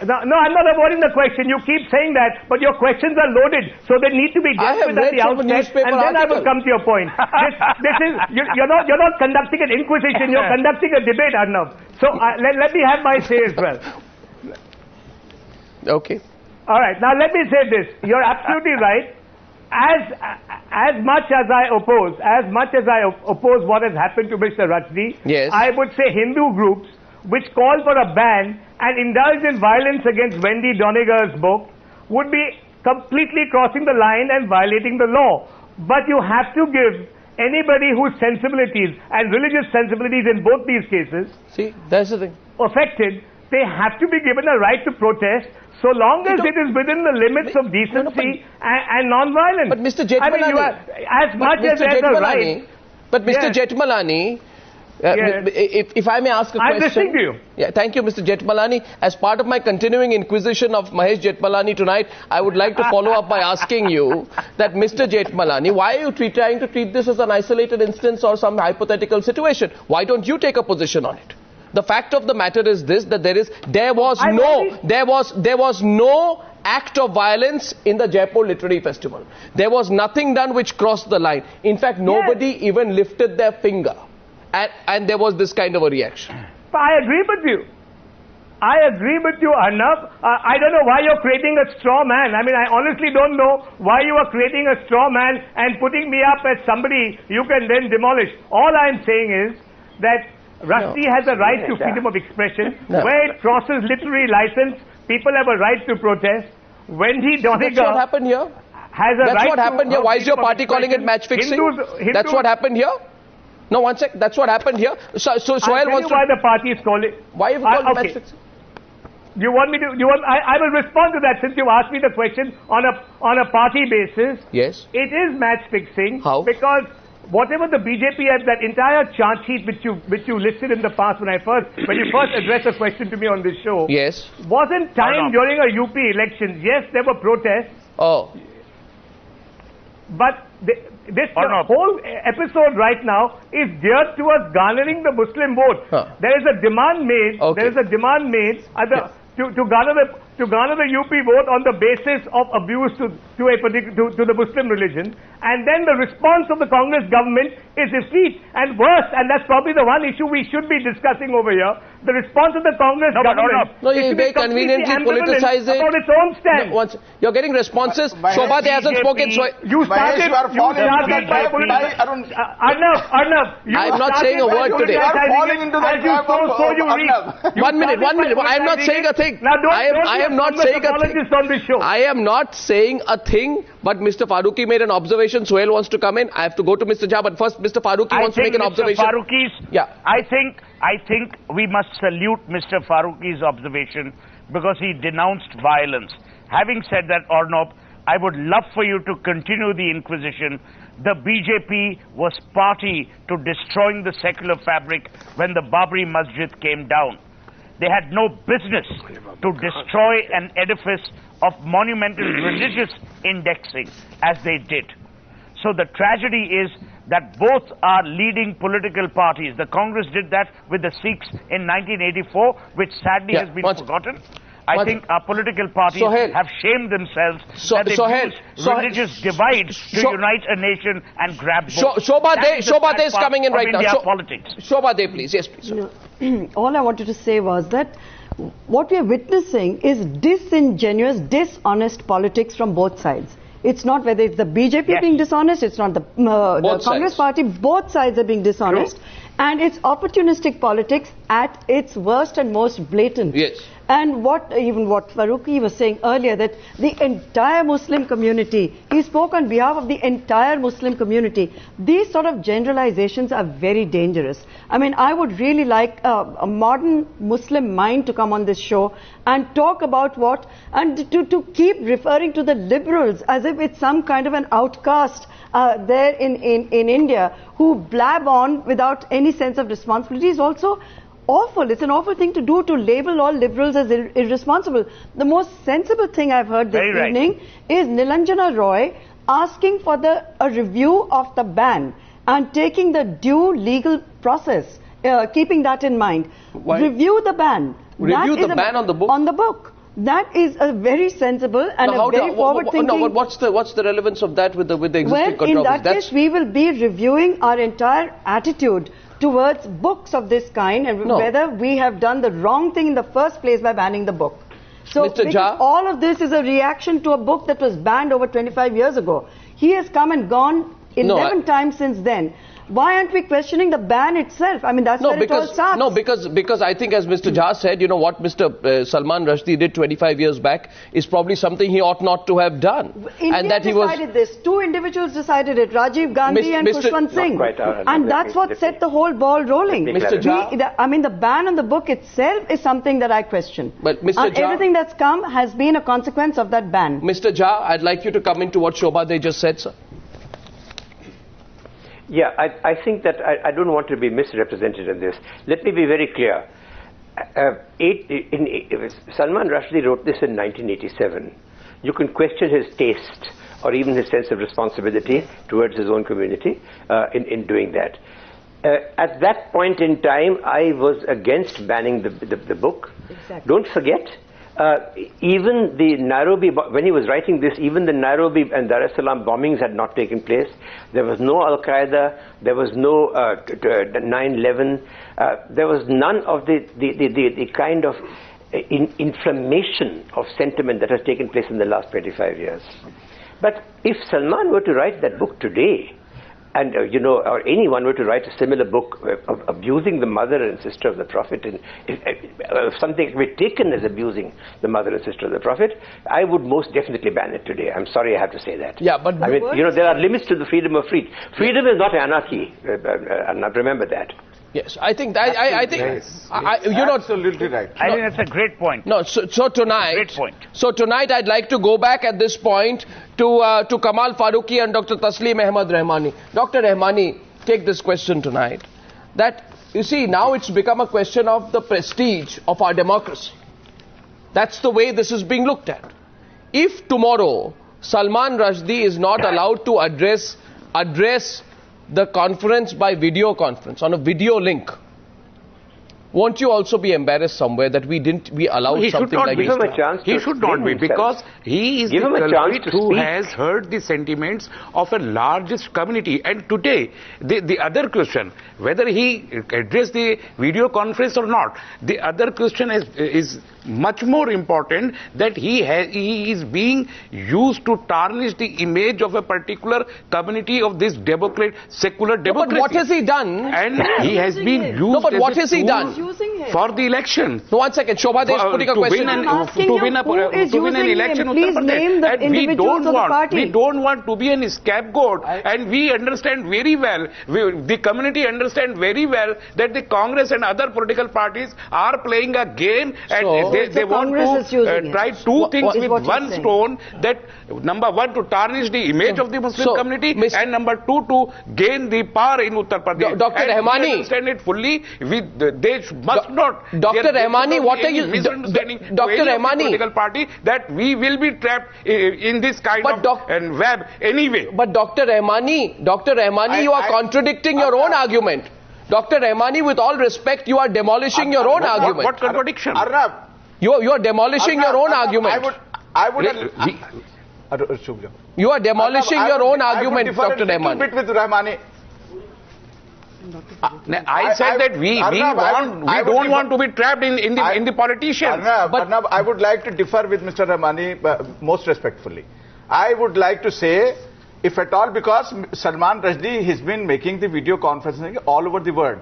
No, I'm not avoiding the question. You keep saying that, but your questions are loaded, so they need to be dealt with at the outset, and then I will come to your point. This is you're not conducting an inquisition. You're conducting a debate, Arnav. So let me have my say as well. Okay. All right. Now let me say this. You're absolutely right. As much as I oppose what has happened to Mr. Rushdie, yes, I would say Hindu groups which call for a ban and indulge in violence against Wendy Doniger's book would be completely crossing the line and violating the law. But you have to give anybody whose sensibilities and religious sensibilities in both these cases, see, that's the thing, affected, they have to be given a right to protest so long as it is within the limits of decency and non-violence. But Mr. Jethmalani, as much as there's a right. But Mr. Jethmalani, if I may ask a question. I'm listening to you. Yeah, thank you, Mr. Jethmalani. As part of my continuing inquisition of Mahesh Jethmalani tonight, I would like to follow up by asking you that, Mr. Jethmalani, why are you trying to treat this as an isolated instance or some hypothetical situation? Why don't you take a position on it? The fact of the matter is this, that there was no act of violence in the Jaipur Literary Festival. There was nothing done which crossed the line. In fact, nobody even lifted their finger. And there was this kind of a reaction. I agree with you. Arnav. I don't know why you're creating a straw man. I mean, I honestly don't know why you are creating a straw man and putting me up as somebody you can then demolish. All I'm saying is that Rushdie has a right to freedom of expression. Where it crosses literary license, people have a right to protest. Wendy Doniger... That's what happened here. That's what happened here. Why is your party calling it match fixing? That's what happened here. No, one sec. That's what happened here. So Sohail wants to... why the party is calling... Why have you called it match fixing? You want me to... I will respond to that since you asked me the question on a party basis. Yes. It is match fixing. How? Because whatever the BJP had, that entire chart sheet which you listed in the past when you first addressed a question to me on this show. Yes. Wasn't timed during a UP election. Yes, there were protests. Oh. But this whole episode right now is geared towards garnering the Muslim vote. There is a demand made. Okay. There is a demand made to garner the UP vote on the basis of abuse to the Muslim religion, and then the response of the Congress government is defeat and worse, and that's probably the one issue we should be discussing over here. The response of the Congress government is to be completely politicize it. about its own stand. You're getting responses. Shobhat hasn't spoken. You started by politicizing. Arnav, I'm not saying a word today. One minute. I'm not saying a thing. I am not saying a thing. I am not saying a thing, but Mr. Farooqi made an observation. Sohail wants to come in. I have to go to Mr. Jha, but first Mr. Farooqi wants to make an observation. I think we must salute Mr. Farooqi's observation because he denounced violence. Having said that, Arnav, I would love for you to continue the inquisition. The BJP was party to destroying the secular fabric when the Babri Masjid came down. They had no business to destroy an edifice of monumental religious indexing as they did. So the tragedy is that both are leading political parties. The Congress did that with the Sikhs in 1984, which sadly has been forgotten. I think our political parties have shamed themselves that they use religious divide to unite a nation and grab votes. Shobhate is coming in right now. Politics. Shobhate, please. Yes, please. No, all I wanted to say was that what we are witnessing is disingenuous, dishonest politics from both sides. It's not whether it's the BJP being dishonest, it's not the Congress party, both sides are being dishonest. True. And it's opportunistic politics at its worst and most blatant. Yes. And what Farooqi was saying earlier, that the entire Muslim community, he spoke on behalf of the entire Muslim community. These sort of generalizations are very dangerous. I mean, I would really like a modern Muslim mind to come on this show and talk about to keep referring to the liberals as if it's some kind of an outcast there in India who blab on without any sense of responsibility is also awful. It's an awful thing to do, to label all liberals as irresponsible. The most sensible thing I've heard this evening is Nilanjana Roy asking for a review of the ban and taking the due legal process, keeping that in mind. Why? Review the ban. Review the ban on the book? On the book. That is a very sensible and a very forward-thinking... No, what's the relevance of that with the existing controversy? In that case, we will be reviewing our entire attitude towards books of this kind and whether we have done the wrong thing in the first place by banning the book. So, because all of this is a reaction to a book that was banned over 25 years ago. He has come and gone 11 times since then. Why aren't we questioning the ban itself? I mean, that's where it all starts. No, because I think, as Mr. Jha said, you know, what Mr. Salman Rushdie did 25 years back is probably something he ought not to have done. India decided this. Two individuals decided it, Rajiv Gandhi and Khushwant Singh. And that's what set the whole ball rolling. Mr. Jha, I mean, the ban on the book itself is something that I question. But Mr. Jha, everything that's come has been a consequence of that ban. Mr. Jha, I'd like you to come into what Shobha they just said, sir. Yeah, I think that I don't want to be misrepresented in this. Let me be very clear. Salman Rushdie wrote this in 1987. You can question his taste or even his sense of responsibility towards his own community in doing that. At that point in time, I was against banning the book. Exactly. Don't forget, even the Nairobi, when he was writing this, even the Nairobi and Dar es Salaam bombings had not taken place. There was no Al-Qaeda, there was no 9/11, there was none of the kind of inflammation of sentiment that has taken place in the last 25 years. But if Salman were to write that book today, and or anyone were to write a similar book of abusing the mother and sister of the Prophet, and if something were taken as abusing the mother and sister of the Prophet, I would most definitely ban it today. I'm sorry I have to say that. Yeah, but I mean, there are limits to the freedom of speech. Freedom is not anarchy. Remember that. Yes, I think I think you're absolutely right. I think that's a great point. No, so tonight, great point. So tonight, I'd like to go back at this point to Kamal Farooqi and Dr. Tasleem Ahmad Rahmani. Dr. Rahmani, take this question tonight. That you see, now it's become a question of the prestige of our democracy. That's the way this is being looked at. If tomorrow Salman Rushdie is not allowed to address the conference by video conference on a video link, won't you also be embarrassed somewhere that we allowed something like this? He should not be, because he is the culprit who has heard the sentiments of a largest community. And today, the other question, whether he addressed the video conference or not, the other question is much more important, that he is being used to tarnish the image of a particular community of this secular democracy. But what has he done? And he has been used but what has he done? For the election. No, 1 second. Shobha Desh putting a question. To win an election. Please name the individuals of the party. We don't want to be a scapegoat. And we understand very well, the community understand very well that the Congress and other political parties are playing a game, and they want to try two things with one stone. That number one, to tarnish the image of the Muslim community, and number two, to gain the power in Uttar Pradesh. Dr. Rahmani, we understand it fully. They must not. Dr. Rahmani, what are you misunderstanding? Dr. Rahmani, political party, that we will be trapped in this kind of web anyway. But Dr. Rahmani, you are contradicting your own argument. Dr. Rahmani, with all respect, you are demolishing your own argument. What contradiction? You are demolishing your own argument. You are demolishing your own argument, Dr. Rahmani. Bit with Rahmani. I said that we don't want to be trapped in the politicians. Arnab, I would like to differ with Mr. Rahmani most respectfully. I would like to say, if at all, because Salman Rushdie has been making the video conferencing all over the world.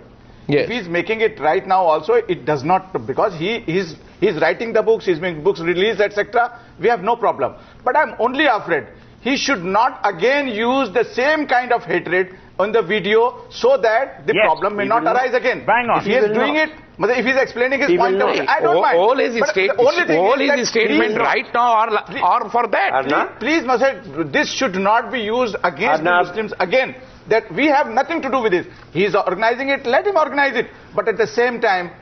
Yes. If he's making it right now also, it does not, because he's writing the books, he's making books released, etc. We have no problem. But I'm only afraid he should not again use the same kind of hatred on the video, so that the problem may not arise again. Bang on. If he is doing it, if he is explaining his point of view, I don't mind. All his statement right now are for that. Please, Masad, this should not be used against the Muslims again. That we have nothing to do with this. He is organizing it, let him organize it. But at the same time,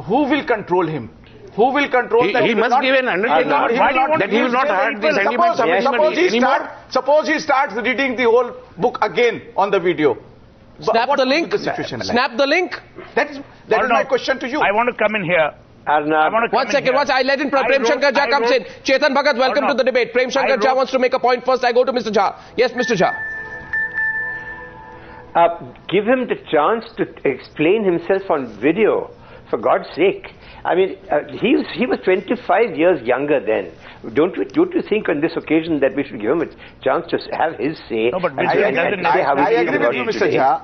who will control him? Who will control that? He must give an undertaking that he will not hurt the sentiments of anymore. Suppose he starts reading the whole book again on the video. Snap the link. Snap the link. That is my question to you. I want to come in here. Arnab. One second, I let in Prem Shankar Jha comes in. Chetan Bhagat, welcome to the debate. Prem Shankar Jha wants to make a point first. I go to Mr. Jha. Yes, Mr. Jha. Give him the chance to explain himself on video, for God's sake. I mean, he was 25 years younger then. Don't you think on this occasion that we should give him a chance to have his say? No, but I agree with you, Mr. Jha.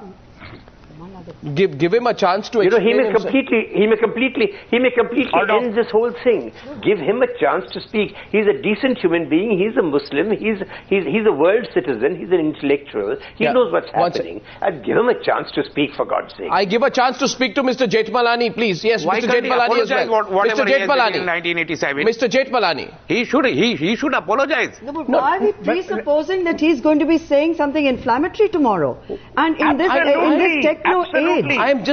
Give him a chance to explain. He may completely end this whole thing. Give him a chance to speak. He's a decent human being. He's a Muslim. He's a world citizen. He's an intellectual. He knows what's happening. And give him a chance to speak, for God's sake. I give a chance to speak to Mr. Jethmalani, please. Yes, Why Mr. Jethmalani as well. Mr. Jethmalani. In 1987. Mr. Jethmalani. He should apologize. No, but why are we presupposing that he's going to be saying something inflammatory tomorrow? And in this techno age,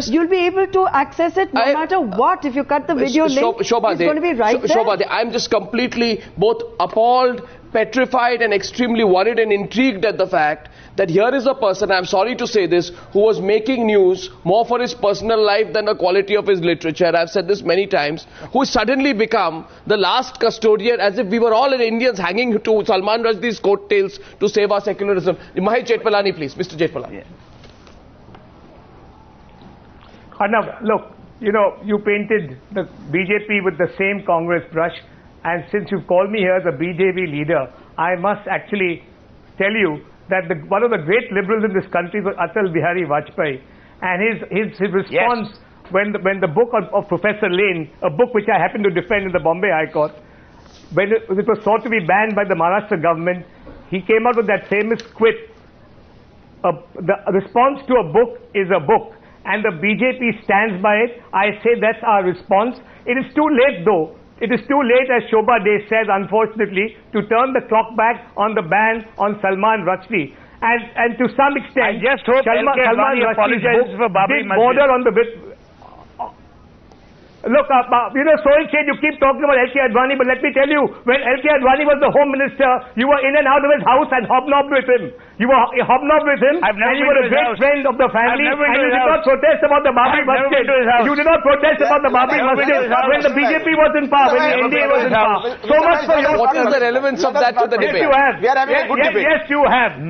you'll be able to access it no matter what. If you cut the video link, it's going to be right there. I'm just completely both appalled, petrified and extremely worried and intrigued at the fact that here is a person, I'm sorry to say this, who was making news more for his personal life than the quality of his literature. I've said this many times, who suddenly become the last custodian, as if we were all Indians hanging to Salman Rushdie's coattails to save our secularism. Mahesh Jethmalani, please. Mr. Jethmalani. Yeah. Arnab, look, you painted the BJP with the same Congress brush, and since you've called me here as a BJP leader, I must actually tell you that one of the great liberals in this country was Atal Bihari Vajpayee, and his response when the book of Professor Lane, a book which I happen to defend in the Bombay High Court, when it was thought to be banned by the Maharashtra government, he came out with that famous quip, the response to a book is a book. And the BJP stands by it. I say that's our response. It is too late though. It is too late, as Shobha Dey says, unfortunately, to turn the clock back on the ban on Salman Rushdie. And to some extent, I just hope Salman apologizes for Babri did border on the Look, Sohil Sheth, you keep talking about L.K. Advani, but let me tell you, when L.K. Advani was the Home Minister, you were in and out of his house and hobnobbed with him. You were hobnobbed with him, and you were a great friend of the family, and you did not protest about the Babri Masjid. You did not protest about the Babri Masjid when the BJP was in power, when the NDA was in power. So much for you. What is the relevance of that to the debate? Yes, you have. We are having a good debate. Yes, you have.